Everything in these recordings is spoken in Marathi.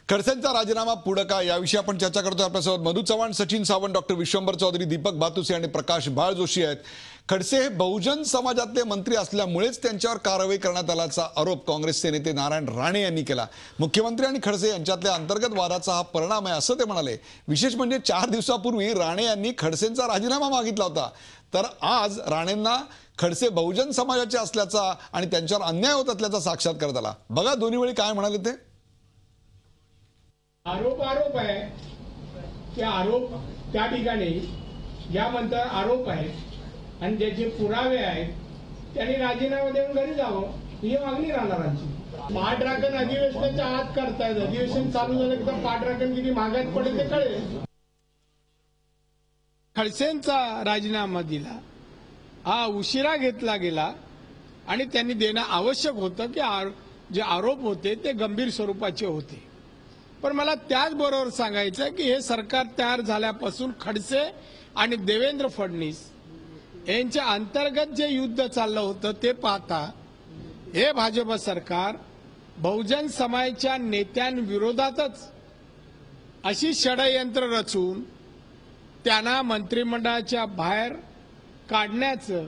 खडसेंचा राजीनामा पुढे का याविषयी आपण चर्चा करतोय। आपल्यासोबत मधु चव्हाण, सचिन सावंत, डॉक्टर विश्वंभर चौधरी, दीपक बातुसे आणि प्रकाश बाळ जोशी आहेत। खडसे हे बहुजन समाजातले मंत्री असल्यामुळेच त्यांच्यावर कारवाई करण्यात आल्याचा आरोप काँग्रेसचे नेते नारायण राणे यांनी केला। मुख्यमंत्री आणि खडसे यांच्यातल्या अंतर्गत वादाचा हा परिणाम आहे असं ते म्हणाले। विशेष म्हणजे 4 दिवसापूर्वी राणे यांनी खडसेंचा राजीनामा मागितला होता, तर आज राणेंना खडसे बहुजन समाजाचे असल्याचा आणि त्यांच्यावर अन्याय होत असल्याचा साक्षात्कार आला। बघा दोन्ही वेळी काय म्हणाले ते। आरोप आहे की आरोप त्या ठिकाणी ज्यानंतर आरोप आहे आणि ज्याचे पुरावे आहेत त्यांनी राजीनामा देऊन घरी जावं ही मागणी राहणारांची। पाठराखण अधिवेशनाच्या आत करतायत, अधिवेशन चालू झालं की पाठराखण किती महागात पडेल ते कळेल। खडसेंचा राजीनामा दिला हा उशिरा घेतला गेला आणि त्यांनी देणं आवश्यक होतं की जे आरोप होते ते गंभीर स्वरूपाचे होते। पण मला त्याचबरोबर सांगायचं की हे सरकार तयार झाल्यापासून खडसे आणि देवेंद्र फडणवीस यांच्या अंतर्गत जे युद्ध चाललं होतं ते पाहता हे भाजप सरकार बहुजन समाजाच्या नेत्यांविरोधातच अशी षडयंत्र रचून त्यांना मंत्रिमंडळाच्या बाहेर काढण्याचं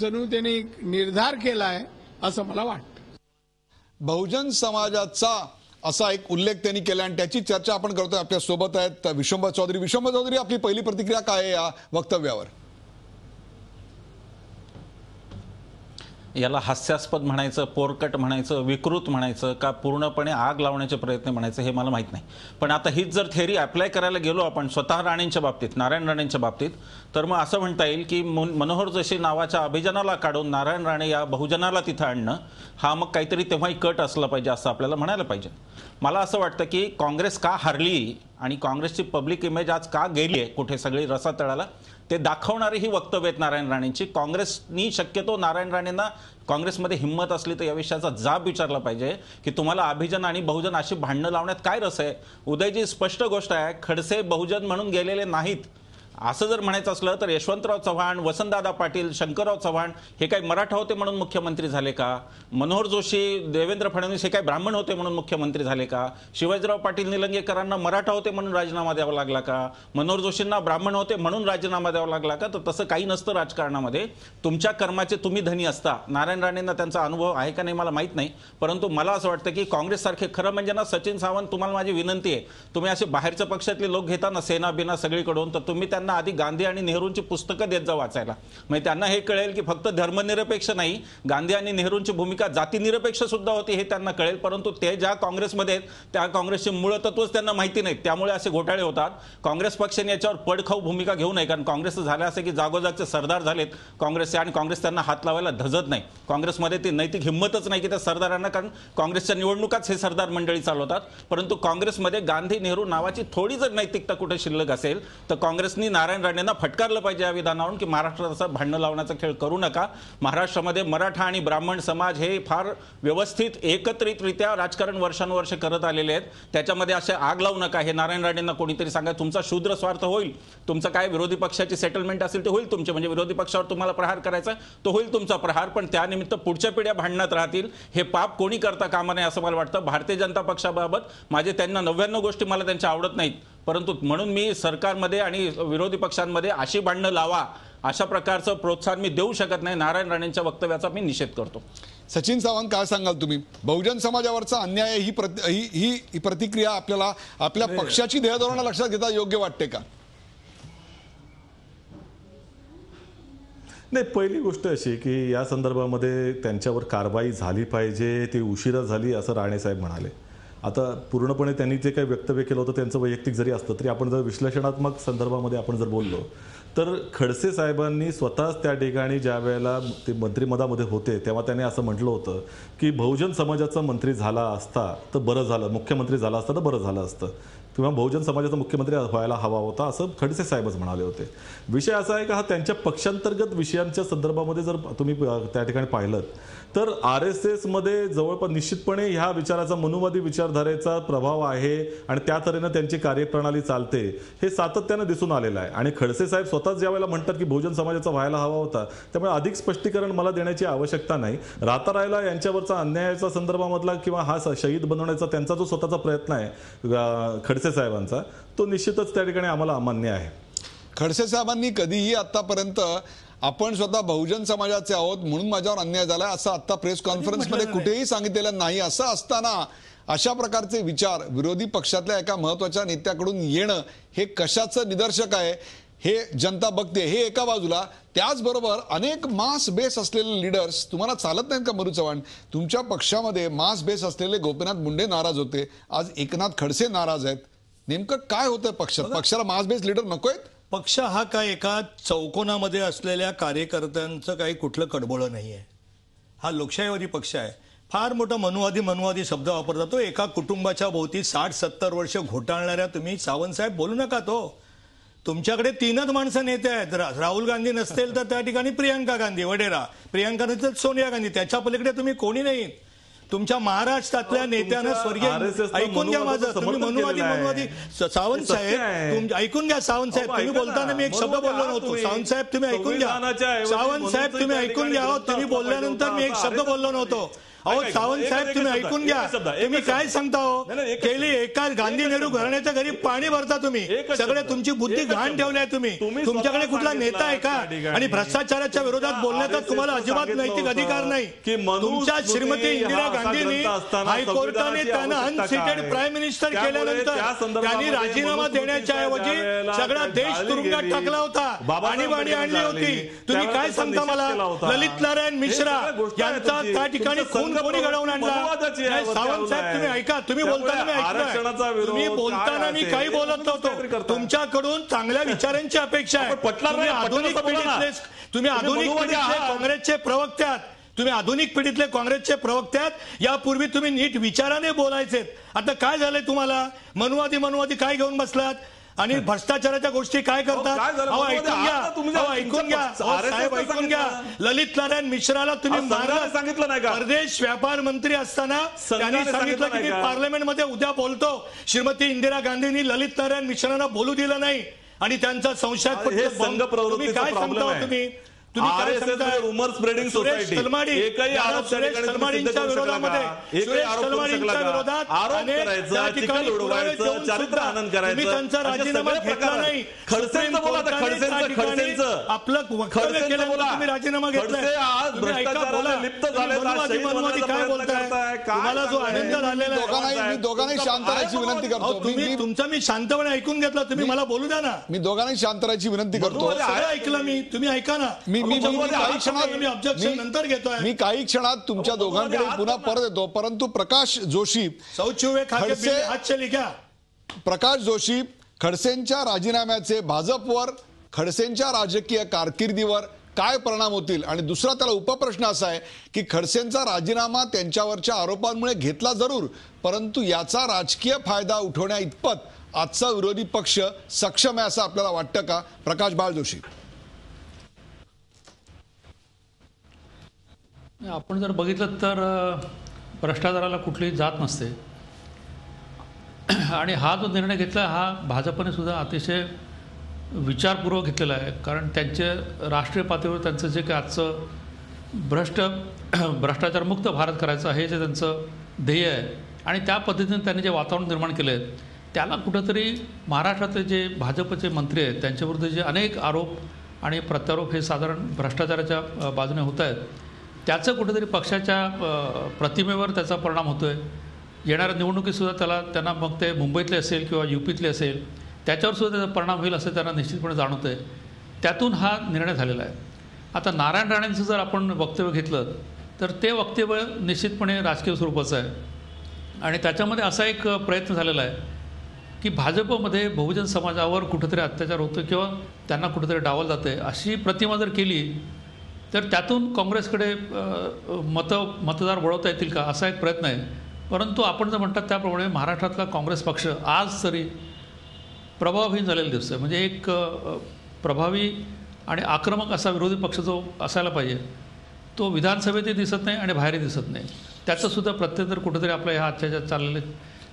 जणू त्यांनी निर्धार केलाय असं मला वाटतं। बहुजन समाजाचा असा एक उल्लेख त्यांनी केला आणि त्याची चर्चा आपण करतोय। आपल्या सोबत आहेत विश्वंभर चौधरी। विश्वंभर चौधरी, आपली पहिली प्रतिक्रिया काय आहे या वक्तव्यावर? याला हास्यास्पद म्हणायचं, पोरकट म्हणायचं, विकृत म्हणायचं का पूर्णपणे आग लावण्याचे प्रयत्न म्हणायचं हे मला माहित नाही। पण आता हीच जर थेअरी अप्लाय करायला गेलो आपण स्वतः राणेंच्या बाबतीत, नारायण राणेंच्या बाबतीत, तर मग असं म्हणता येईल की मनोहर जोशी नावाच्या अभिजनाला काढून नारायण राणे या बहुजनाला तिथं आणणं हा मग काहीतरी तेव्हाही कट असला पाहिजे असं आपल्याला म्हणायला पाहिजे। मला असं वाटतं की काँग्रेस का हारली आणि काँग्रेसची पब्लिक इमेज आज का गेली आहे कुठे सगळी रसातळाला ते दाखवणारी ही वक्तव्य आहेत नारायण राणेंची। काँग्रेसनी शक्यतो नारायण राणेंना काँग्रेसमध्ये हिंमत असली तर या विषयाचा जाब विचारला पाहिजे की तुम्हाला अभिजन आणि बहुजन अशी भांडणं लावण्यात काय रस आहे। उदयजी, स्पष्ट गोष्ट आहे, खडसे बहुजन म्हणून गेलेले नाहीत। असं जर म्हणायचं असलं तर यशवंतराव चव्हाण, वसंतदादा पाटील, शंकरराव चव्हाण हे काही मराठा होते म्हणून मुख्यमंत्री झाले का? मनोहर जोशी, देवेंद्र फडणवीस हे काही ब्राह्मण होते म्हणून मुख्यमंत्री झाले का? शिवाजीराव पाटील निलंगेकरांना मराठा होते म्हणून राजीनामा द्यावा लागला का? मनोहर जोशींना ब्राह्मण होते म्हणून राजीनामा द्यावा लागला का? तर तसं काही नसतं राजकारणामध्ये। तुमच्या कर्माचे तुम्ही धनी असता। नारायण राणेंना त्यांचा अनुभव आहे का नाही मला माहित नाही, परंतु मला असं वाटतं की काँग्रेससारखे खरं म्हणजे ना सचिन सावंत, तुम्हाला माझी विनंती आहे, तुम्ही असे बाहेरच्या पक्षातले लोक घेता ना सेना बिना सगळीकडून, तर तुम्ही त्यांना आधी गांधी आणि नेहरूंची पुस्तकं देत जा वाचायला। म्हणजे त्यांना हे कळेल की फक्त धर्मनिरपेक्ष नाही, गांधी आणि नेहरूंची भूमिका जातीनिरपेक्ष सुद्धा होती हे त्यांना कळेल। परंतु ते ज्या काँग्रेसमध्ये आहेत त्या काँग्रेसचे मूळ तत्वच त्यांना माहिती नाहीत, त्यामुळे असे घोटाळे होतात। काँग्रेस पक्षाने याच्यावर पडखाऊ भूमिका घेऊ नये, कारण काँग्रेस झाले असे की जागोजागचे सरदार झालेत काँग्रेसचे आणि काँग्रेस त्यांना हात लावायला धजत नाही। काँग्रेसमध्ये ती नैतिक हिंमतच नाही की त्या सरदारांना, कारण काँग्रेसच्या निवडणुकाच हे सरदार मंडळी चालवतात। परंतु काँग्रेसमध्ये गांधी नेहरू नावाची थोडी जर नैतिकता कुठे शिल्लक असेल तर काँग्रेसनी नारायण राणे फटकारलं पाहिजे या विधानावरून की महाराष्ट्रात असा भांडण लावण्याचा खेळ करू नका। महाराष्ट्रामध्ये मराठा आणि ब्राह्मण समाज हे फार व्यवस्थित एकत्रितरित्या राजकारण वर्षानुवर्ष करत आलेले आहेत, त्याच्यामध्ये असे आग लावू नका हे नारायण राणेंना कोणीतरी सांगा। तुमचा शूद्र स्वार्थ होईल, तुमचं काय विरोधी पक्षाची सेटलमेंट असेल ते होईल तुमचे, म्हणजे विरोधी पक्षावर तुम्हाला प्रहार करायचा तो होईल तुमचा प्रहार, पण त्यानिमित्त पुढच्या पिढ्या भांडणात राहतील हे पाप कोणी करता कामा नये असं मला वाटतं। भारतीय जनता पक्षाबाबत माझे त्यांना 99 गोष्टी मला त्यांच्या आवडत नाहीत, परंतु म्हणून मी सरकारमध्ये आणि विरोधी पक्षांमध्ये अशी भांडणं लावा अशा प्रकारचं प्रोत्साहन मी देऊ शकत नाही। नारायण राणेंच्या वक्तव्याचा मी निषेध करतो। सचिन सावंत, काय सांगाल तुम्ही? बहुजन समाजावरचा अन्याय ही प्रतिक्रिया आपल्याला आपल्या पक्षाची ध्येयधोरणं लक्षात घेता योग्य वाटते का? नाही, पहिली गोष्ट अशी की या संदर्भामध्ये त्यांच्यावर कारवाई झाली पाहिजे, ती उशिरा झाली असं राणे साहेब म्हणाले। आता पूर्णपणे त्यांनी जे काही वक्तव्य केलं होतं त्यांचं वैयक्तिक जरी असतं तरी आपण जर विश्लेषणात्मक संदर्भामध्ये आपण जर बोललो तर खडसे साहेबांनी स्वतःच त्या ठिकाणी ज्या वेळेला ते मंत्रिमंडळामध्ये होते तेव्हा त्यांनी असं म्हटलं होतं की बहुजन समाजाचा मंत्री झाला असता तर बरं झालं, मुख्यमंत्री झाला असता तर बरं झालं असतं। किंवा बहुजन समाजाचा मुख्यमंत्री व्हायला हवा होता असं खडसे साहेबच म्हणाले होते. विषय असा आहे का हा त्यांच्या पक्षांतर्गत विषयांच्या संदर्भामध्ये जर तुम्ही त्या ठिकाणी पाहिलं तर RSS मध्ये जवळपास निश्चितपणे ह्या विचाराचा मनुवादी विचारधारेचा प्रभाव आहे आणि त्या तऱ्हेनं त्यांची कार्यप्रणाली चालते हे सातत्यानं दिसून आलेलं आहे. आणि खडसे साहेब स्वतःच ज्या वेळेला म्हणतात की बहुजन समाजाचा व्हायला हवा होता, त्यामुळे अधिक स्पष्टीकरण मला देण्याची आवश्यकता नाही. राता रायला यांच्यावरचा अन्यायाच्या संदर्भामधला किंवा हा शहीद बनवण्याचा त्यांचा जो स्वतःचा प्रयत्न आहे खडसे साहेबांचा, तो निश्चितच त्या ठिकाणी आम्हाला अमान्य आहे. खडसे साहेबांनी कधीही आतापर्यंत आपण स्वतः बहुजन समाजाचे आहोत म्हणून माझ्यावर अन्याय झाला असं आता प्रेस कॉन्फरन्समध्ये कुठेही सांगितलेलं नाही. असं असताना अशा प्रकारचे विचार विरोधी पक्षातल्या एका महत्वाच्या नेत्याकडून येणं हे कशाचं निदर्शक आहे हे जनता बघते. हे एका बाजूला. त्याचबरोबर अनेक मास बेस असलेले लीडर्स तुम्हाला चालत नाहीत का मधू चव्हाण? तुमच्या पक्षामध्ये मास बेस असलेले गोपीनाथ मुंडे नाराज होते, आज एकनाथ खडसे नाराज आहेत. नेमकं काय होतंय पक्षात? पक्षाला मास बेस लीडर नकोयत? पक्ष हा काय एका चौकोनामध्ये असलेल्या कार्यकर्त्यांचं काही कुठलं कडबोळं नाही आहे. हा लोकशाहीवादी पक्ष आहे. फार मोठा मनुवादी शब्द वापरला तो. एका कुटुंबाच्या भोवती 60-70 वर्ष घोटाळणाऱ्या तुम्ही सावंत साहेब बोलू नका. तुमच्याकडे 3च माणसं नेते आहेत. राहुल गांधी नसतील तर त्या ठिकाणी प्रियंका गांधी वडेरा, प्रियंका नसेल सोनिया गांधी, त्याच्या पलीकडे तुम्ही कोणी नाही. तुमच्या महाराष्ट्रातल्या नेत्यानं स्वर्गीय ऐकून घ्या माझं, तुम्ही मनुवादी सावंत साहेब ऐकून घ्या. सावंत साहेब तुम्ही बोलताना मी एक शब्द बोललो नव्हतो. सावंत साहेब तुम्ही ऐकून घ्या. सावंत साहेब तुम्ही ऐकून घ्या. तुम्ही बोलल्यानंतर मी एक शब्द बोललो नव्हतो. अहो सावंत साहेब तुम्ही ऐकून घ्या. तुम्ही काय सांगता हो? केली एका गांधी नेहरू घराण्याच्या घरी पाणी भरता तुम्ही. सगळे तुमची बुद्धी घाण ठेवली आहे तुम्ही. तुमच्याकडे कुठला नेता आहे का? आणि भ्रष्टाचाराच्या विरोधात बोलण्याचा तुम्हाला अजिबात नैतिक अधिकार नाही. तुमच्या श्रीमती इंदिरा गांधींनी हायकोर्टाने त्यांना अनसिटेड प्राईम मिनिस्टर केल्यानंतर त्यांनी राजीनामा देण्याच्या ऐवजी सगळा देश तुरुंगात टाकला होता. आणीबाणी आणली होती. तुम्ही काय सांगता मला? ललित नारायण मिश्रा यांचा त्या ठिकाणी खून कोणी घडवून आणला? सावंत साहेब तुम्ही ऐका. तुम्ही बोलताना मी ऐकतोय. तुम्ही बोलताना मी काही बोलत नव्हतो. तुमच्याकडून चांगल्या विचारांची अपेक्षा आहे. तुम्ही आधुनिक पिढीतले काँग्रेसचे प्रवक्ते आहात. तुम्ही आधुनिक पिढीतले काँग्रेसचे प्रवक्ते आहात. यापूर्वी तुम्ही नीट विचाराने बोलायचे. आता काय झालंय तुम्हाला? मनुवादी काय घेऊन बसलात? आणि भ्रष्टाचाराच्या गोष्टी काय करतात? ऐकून घ्या साहेब, ऐकून घ्या. ललित नारायण मिश्राला तुम्ही मारलं सांगितलं नाही का? परदेश व्यापार मंत्री असताना त्यांनी सांगितलं की मी पार्लमेंटमध्ये उद्या बोलतो. श्रीमती इंदिरा गांधींनी ललित नारायण मिश्रांना बोलू दिलं नाही आणि त्यांचा संशयास्पद तुम्ही काय सांगता? तुम्ही काय सांगताय? सुरेश तलमाडी सुरेश तलमाडींच्या विरोधामध्ये तुम्ही त्यांचा राजीनामा घेतला नाही. आपलं वक्तव्य केल्यानंतर तुम्ही राजीनामा घेतलाय. काय बोलताय? तुम्हाला जो आनंद झालेला दोघांनाही शांत राहायची विनंती करतो. तुम्ही तुमचं मी शांतपणे ऐकून घेतला. तुम्ही मला बोलू द्या ना. मी दोघांनाही शांत राहायची विनंती करतो. ऐकलं मी. तुम्ही ऐका ना. मी काही क्षणात तुमच्या दोघांकडे पुन्हा परत येतो. परंतु प्रकाश जोशी खडसेंच्या राजीनाम्याचे भाजपवर, खडसेंच्या राजकीय कारकिर्दीवर काय परिणाम होतील? आणि दुसरा त्याला उपप्रश्न असा आहे की खडसेंचा राजीनामा त्यांच्यावरच्या आरोपांमुळे घेतला जरूर, परंतु याचा राजकीय फायदा उठवण्या इतपत आजचा विरोधी पक्ष सक्षम आहे असं आपल्याला वाटतं का? प्रकाश बाळ जोशी. आपण जर बघितलं तर भ्रष्टाचाराला कुठलीही जात नसते. आणि हा जो निर्णय घेतला हा भाजपने सुद्धा अतिशय विचारपूर्वक घेतलेला आहे. कारण त्यांचे राष्ट्रीय पातळीवर त्यांचं जे काही आजचं भ्रष्टाचारमुक्त भारत करायचं हे जे त्यांचं ध्येय आहे आणि त्या पद्धतीने त्यांनी जे वातावरण निर्माण केलं आहे त्याला कुठंतरी महाराष्ट्रातले जे भाजपचे मंत्री आहेत त्यांच्याविरुद्ध जे अनेक आरोप आणि प्रत्यारोप हे साधारण भ्रष्टाचाराच्या बाजूने होत आहेत त्याचं कुठेतरी पक्षाच्या प्रतिमेवर त्याचा परिणाम होतो आहे. येणाऱ्या निवडणुकीतसुद्धा त्यांना मग ते मुंबईतले असेल किंवा UPतले असेल त्याच्यावर सुद्धा त्याचा परिणाम होईल असं त्यांना निश्चितपणे जाणवतं आहे. त्यातून हा निर्णय झालेला आहे. आता नारायण राणेंचं जर आपण वक्तव्य घेतलं तर ते वक्तव्य निश्चितपणे राजकीय स्वरूपाचं आहे आणि त्याच्यामध्ये असा एक प्रयत्न झालेला आहे की भाजपमध्ये बहुजन समाजावर कुठेतरी अत्याचार होतो किंवा त्यांना कुठेतरी डावलं जातं आहे अशी प्रतिमा जर केली तर त्यातून काँग्रेसकडे मतदार वळवता येतील का असा एक प्रयत्न आहे. परंतु आपण जर म्हणतात त्याप्रमाणे महाराष्ट्रातला काँग्रेस पक्ष आज तरी प्रभावहीन झालेलं दिसतंय. म्हणजे एक प्रभावी आणि आक्रमक असा विरोधी पक्ष जो असायला पाहिजे तो विधानसभेतही दिसत नाही आणि बाहेरही दिसत नाही. त्याचं सुद्धा प्रत्युत्तर कुठेतरी आपल्या ह्या आजच्या चाललेल्या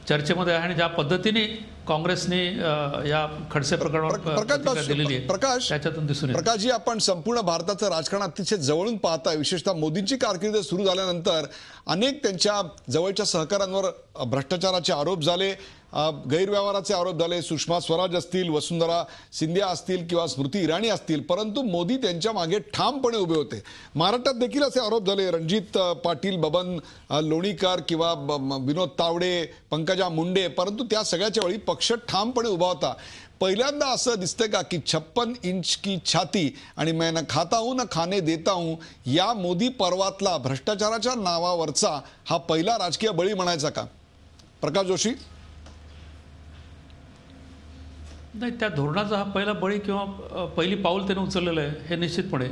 चर्चेमध्ये आहे. आणि ज्या पद्धतीने काँग्रेसने या खडसे प्रकरणावर प्रतिक्रिया दिलेली आहे त्याच्यातून दिसून येतं. प्रकाशजी, आपण संपूर्ण भारताचं राजकारण अतिशय जवळून पाहताय. विशेषतः मोदींची कारकीर्द सुरू झाल्यानंतर अनेक त्यांच्या जवळच्या सहकाऱ्यांवर भ्रष्टाचाराचे आरोप झाले, गैरव्यवहाराचे आरोप झाले. सुषमा स्वराज असतील, वसुंधरा सिंधिया असतील किंवा स्मृती इराणी असतील, परंतु मोदी त्यांच्या मागे ठामपणे उभे होते. महाराष्ट्रात देखील असे आरोप झाले. रणजित पाटील, बबन लोणीकर किंवा विनोद तावडे, पंकजा मुंडे, परंतु त्या सगळ्याच्या वेळी पक्ष ठामपणे उभा होता. पहिल्यांदा असं दिसतंय का की 56 इंच की छाती आणि मैं न खाता हूं न खाने देता हूं या मोदी पर्वातला भ्रष्टाचाराच्या नावावरचा हा पहिला राजकीय बळी म्हणायचा का? प्रकाश जोशी. नाही, त्या धोरणाचा हा पहिला बळी किंवा पहिली पाऊल त्याने उचललेलं आहे हे निश्चितपणे.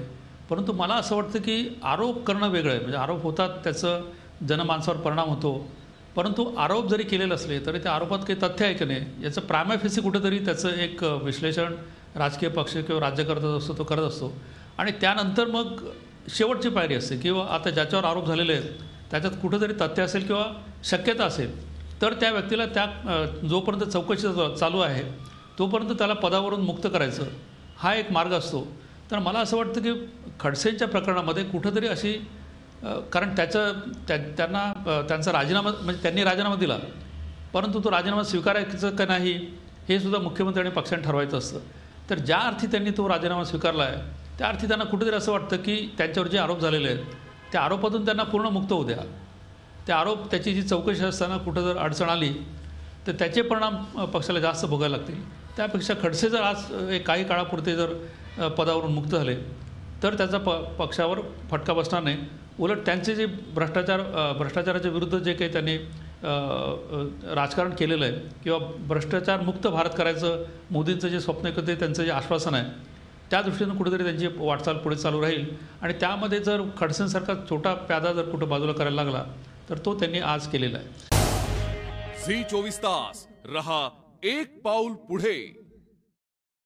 परंतु मला असं वाटतं की आरोप करणं वेगळं आहे. म्हणजे आरोप होतात, त्याचं जनमानसावर परिणाम होतो. परंतु आरोप जरी केलेले असले तरी त्या आरोपात काही तथ्य आहे की नाही याचं प्रायमा फेसी कुठेतरी त्याचं एक विश्लेषण राजकीय पक्ष किंवा राज्य करत असतो, तो करत असतो. आणि त्यानंतर मग शेवटची पायरी असते किंवा आता ज्याच्यावर आरोप झालेले आहेत त्याच्यात कुठेतरी तथ्य असेल किंवा शक्यता असेल तर त्या व्यक्तीला त्या जोपर्यंत चौकशी चालू आहे तोपर्यंत त्याला पदावरून मुक्त करायचं हा एक मार्ग असतो. तर मला असं वाटतं की खडसेंच्या प्रकरणामध्ये कुठंतरी अशी कारण त्यांना त्यांचा राजीनामा म्हणजे त्यांनी राजीनामा दिला परंतु तो राजीनामा स्वीकारायचं का नाही हे सुद्धा मुख्यमंत्री आणि पक्षाने ठरवायचं असतं. तर ज्या अर्थी त्यांनी तो राजीनामा स्वीकारला आहे त्या अर्थी त्यांना कुठेतरी असं वाटतं की त्यांच्यावर जे आरोप झालेले आहेत त्या आरोपातून त्यांना पूर्ण मुक्त होऊ द्या. ते आरोप त्याची जी चौकशी असताना कुठं जर अडचण आली तर त्याचे परिणाम पक्षाला जास्त भोगायला लागतील. त्यापेक्षा खडसे जर आज काही काळापुरते जर पदावरून मुक्त झाले तर त्याचा पक्षावर फटका बसणार नाही. उलट त्यांचे जे भ्रष्टाचाराच्या विरुद्ध जे काही त्यांनी राजकारण केलेलं आहे किंवा भ्रष्टाचारमुक्त भारत करायचं मोदींचं जे स्वप्न आहे ते त्यांचं जे आश्वासन आहे त्या दृष्टीनं कुठेतरी त्यांची वाटचाल पुढे चालू राहील. आणि त्यामध्ये जर खडसेंसारखा छोटा प्यादा जर कुठं बाजूला करायला लागला तर तो त्यांनी आज केलेला आहे. झी 24 तास रहा एक पाऊल पुढे.